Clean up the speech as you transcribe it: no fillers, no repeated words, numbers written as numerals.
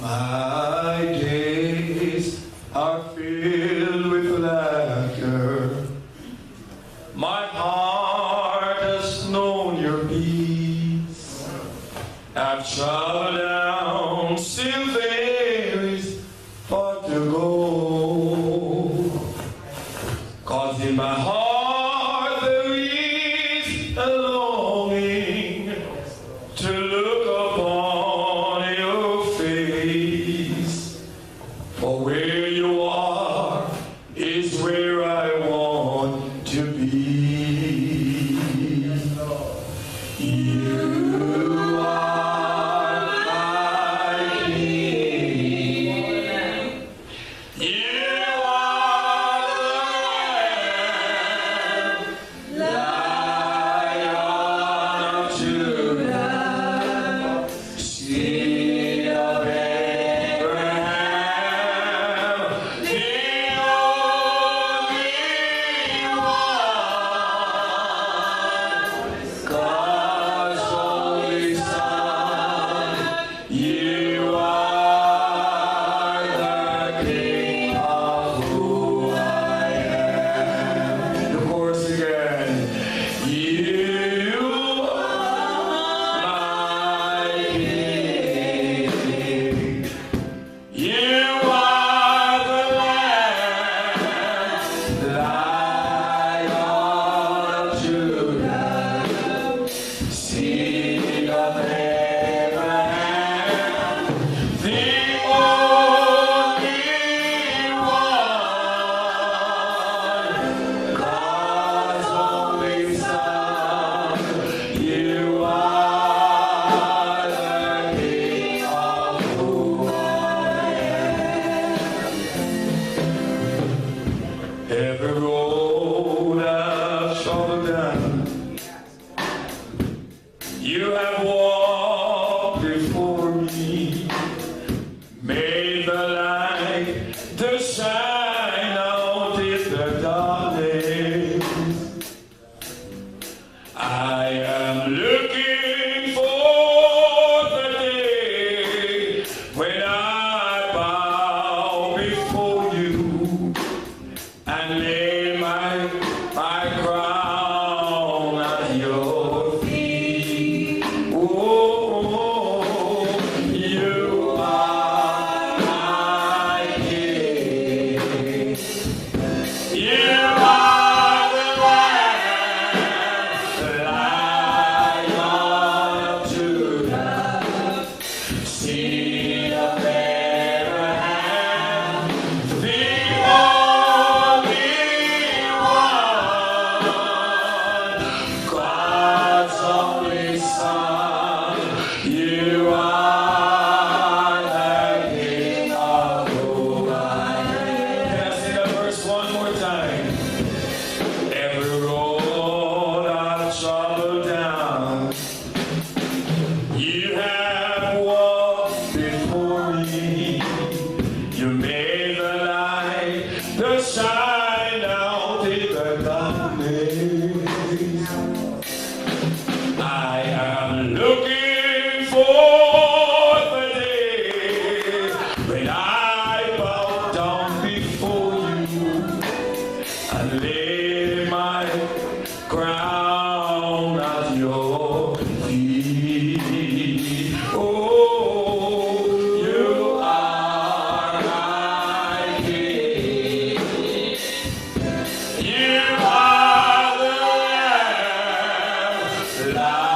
My days are filled with laughter. My heart has known your peace. I've traveled down still there is far to go. 'Cause in my heart there is a longing to look upon your face. For where you are is where I want to be. You are my King. You are the Lion of Judah, Seed of Abraham, the only one, God's only Son. You are the King of who I am. The chorus again. You are my King. You are the Lamb, Lion of Judah, Seed of Abraham, the only one, God's only Son. You are the King of who I am. Every road I've traveled down, you have walked before me, made the light to shine out in the darkness. I am looking for the day when I bow before you and lay my crown at your feet. Oh, you are my King. You are the Lamb, Lion of Judah, Seed of Abraham, the only one, God's only Son. You are the King of who I am. Can I sing that verse one more time? Every road I've traveled down, you have walked before me. You made the light to shine out in the darkness. I am looking for the day when I bow down before you and lay my crown at your feet. Oh, you are my King. You are the Lamb, Lion